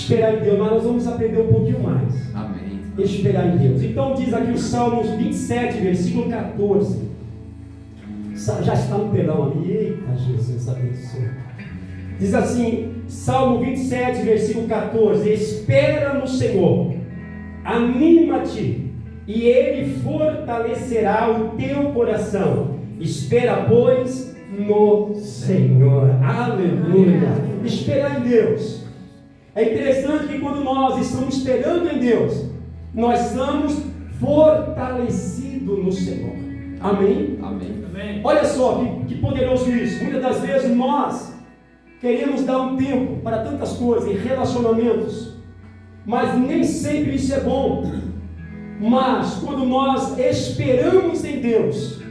Esperar em Deus, mas nós vamos aprender um pouquinho mais. Amém. Esperar em Deus. Então diz aqui o Salmos 27, versículo 14. Já está no telão ali. Eita, Jesus abençoe. Diz assim, Salmo 27, versículo 14: espera no Senhor, anima-te, e Ele fortalecerá o teu coração. Espera, pois, no Senhor. Aleluia. Esperar em Deus. É interessante que quando nós estamos esperando em Deus, nós estamos fortalecidos no Senhor. Amém? Amém. Olha só que poderoso isso. Muitas das vezes nós queremos dar um tempo para tantas coisas, em relacionamentos, mas nem sempre isso é bom. Mas quando nós esperamos em Deus,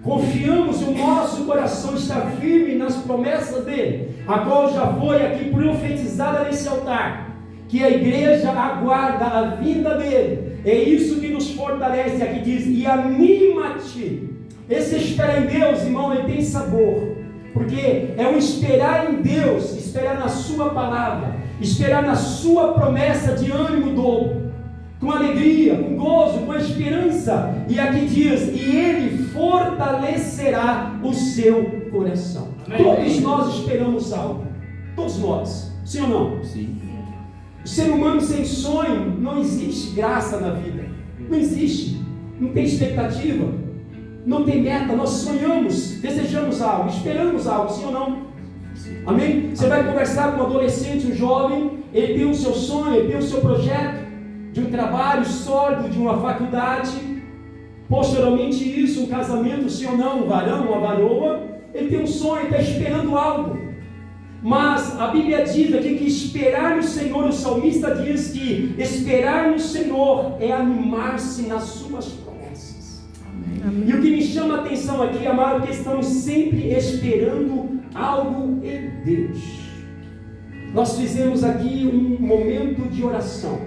confiamos e o nosso coração está firme nas promessas dele, a qual já foi aqui profetizada nesse altar, que a igreja aguarda a vinda dele. É isso que nos fortalece. Aqui diz, e anima-te. Esse esperar em Deus, irmão, ele tem sabor, porque é um esperar em Deus, esperar na sua palavra, esperar na sua promessa de ânimo dobro, com alegria, com gozo, com esperança. E aqui diz, e Ele fortalecerá o seu coração. Amém. Todos nós esperamos algo, todos nós, sim ou não? Sim. O ser humano sem sonho, não existe graça na vida, não existe, não tem expectativa, não tem meta. Nós sonhamos, desejamos algo, esperamos algo, sim ou não? Amém? Você vai conversar com um adolescente, um jovem, ele tem o seu sonho, ele tem o seu projeto de um trabalho sólido, de uma faculdade, posteriormente isso, um casamento, sim ou não, um varão, uma varoa, ele tem um sonho, ele está esperando algo. Mas a Bíblia diz aqui que esperar no Senhor, o salmista diz que esperar no Senhor é animar-se nas suas promessas. Amém. E o que me chama a atenção aqui, amado, é que estamos sempre esperando algo em Deus. Nós fizemos aqui um momento de oração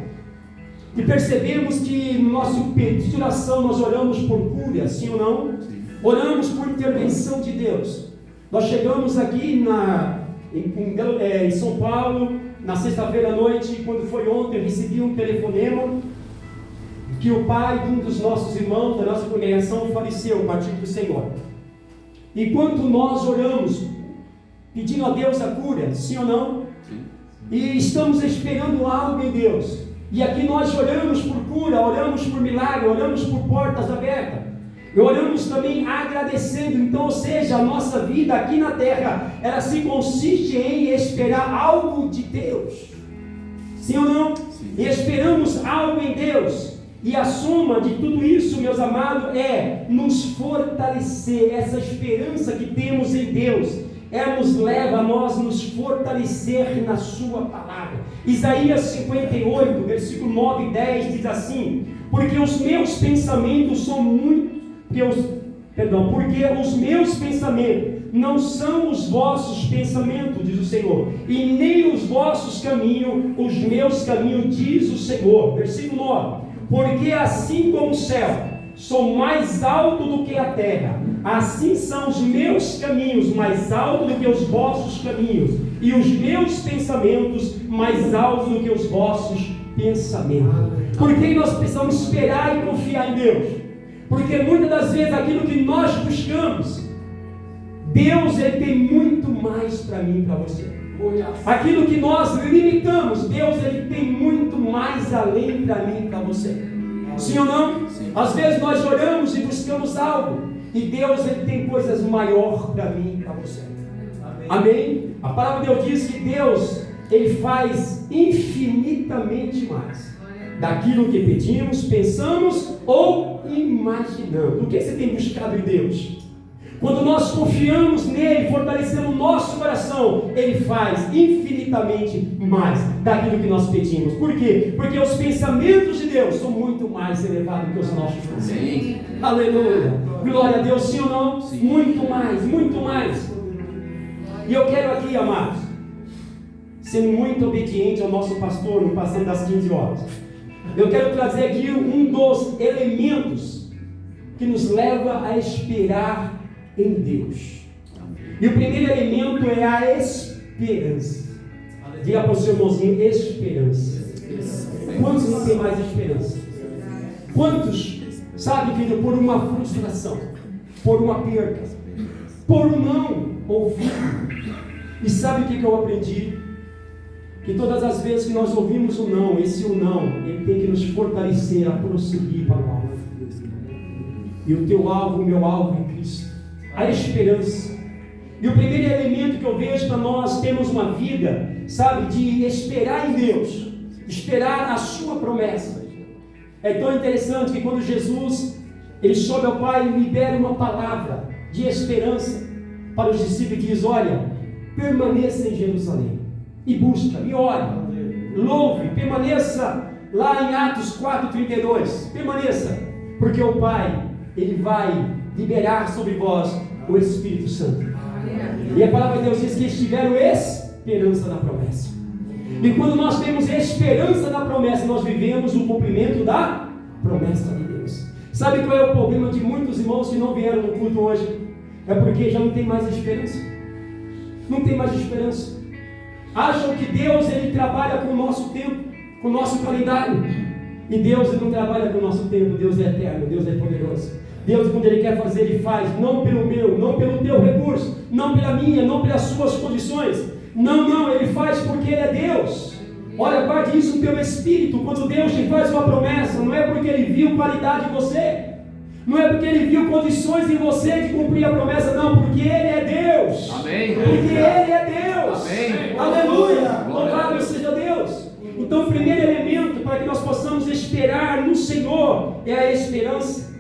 e percebemos que no nosso pedido de oração nós oramos por cura, sim ou não? Sim. Oramos por intervenção de Deus. Nós chegamos aqui em São Paulo, na sexta-feira à noite, quando foi ontem, eu recebi um telefonema que o pai de um dos nossos irmãos, da nossa congregação, faleceu, partiu do Senhor. Enquanto nós oramos, pedindo a Deus a cura, sim ou não? Sim. E estamos esperando algo em Deus. E aqui nós oramos por cura, oramos por milagre, oramos por portas abertas. E oramos também agradecendo. Então, ou seja, a nossa vida aqui na terra, ela se consiste em esperar algo de Deus. Sim ou não? Sim. E esperamos algo em Deus. E a soma de tudo isso, meus amados, é nos fortalecer. Essa esperança que temos em Deus, ela nos leva a nós nos fortalecer na sua palavra. Isaías 58, versículo 9 e 10 diz assim: porque os meus pensamentos são muito... porque os meus pensamentos não são os vossos pensamentos, diz o Senhor, e nem os vossos caminhos, os meus caminhos, diz o Senhor. Versículo 9: porque assim como o céu sou mais alto do que a terra, assim são os meus caminhos mais altos do que os vossos caminhos, e os meus pensamentos mais altos do que os vossos pensamentos. Por que nós precisamos esperar e confiar em Deus? Porque muitas das vezes aquilo que nós buscamos, Deus ele tem muito mais para mim e para você. Aquilo que nós limitamos, Deus ele tem muito mais além para mim e para você. Sim ou não? Sim. Às vezes nós oramos e buscamos algo, e Deus ele tem coisas maiores para mim e para você. Amém. Amém? A palavra de Deus diz que Deus ele faz infinitamente mais daquilo que pedimos, pensamos ou imaginamos. O que você tem buscado em Deus? Quando nós confiamos nele, fortalecemos o nosso coração, ele faz infinitamente mais daquilo que nós pedimos. Por quê? Porque os pensamentos de Deus são muito mais elevados que os nossos pensamentos. Aleluia! Glória a Deus, sim ou não? Sim. Muito mais, muito mais. E eu quero aqui, amados, ser muito obediente ao nosso pastor no passando das 15 horas. Eu quero trazer aqui um dos elementos que nos leva a esperar em Deus. E o primeiro elemento é a esperança. Diga para o seu irmãozinho: esperança. mais esperança. Quantos, sabe, querido, por uma frustração, por uma perda, por um não ouvido. E sabe o que eu aprendi? Que todas as vezes que nós ouvimos o não, esse o não, ele tem que nos fortalecer a prosseguir para o alvo. E o teu alvo, o meu alvo em Cristo, a esperança. E o primeiro elemento que eu vejo para nós termos uma vida, sabe, de esperar em Deus, esperar a sua promessa. É tão interessante que quando Jesus, ele sobe ao Pai e libera uma palavra de esperança para os discípulos e diz: olha, permaneça em Jerusalém, e busca, e ore, louve, permaneça lá em Atos 4:32, permaneça, porque o Pai, ele vai liberar sobre vós o Espírito Santo. E a palavra de Deus diz que eles tiveram esperança na promessa. E quando nós temos esperança na promessa, nós vivemos o cumprimento da promessa de Deus. Sabe qual é o problema de muitos irmãos que não vieram no culto hoje? É porque já não tem mais esperança. Não tem mais esperança. Acham que Deus, ele trabalha com o nosso tempo, com o nosso calendário. E Deus, ele não trabalha com o nosso tempo. Deus é eterno, Deus é poderoso. Deus, quando ele quer fazer, ele faz, não pelo meu, não pelo teu recurso, não pela minha, não pelas suas condições. Não, ele faz porque ele é Deus. Olha, guarde isso no teu espírito. Quando Deus te faz uma promessa, não é porque ele viu qualidade em você, não é porque ele viu condições em você de cumprir a promessa, não, porque ele é Deus. Amém. Porque ele é Deus. Amém. Aleluia. Louvado seja Deus. Então, o primeiro elemento para que nós possamos esperar no Senhor é a esperança.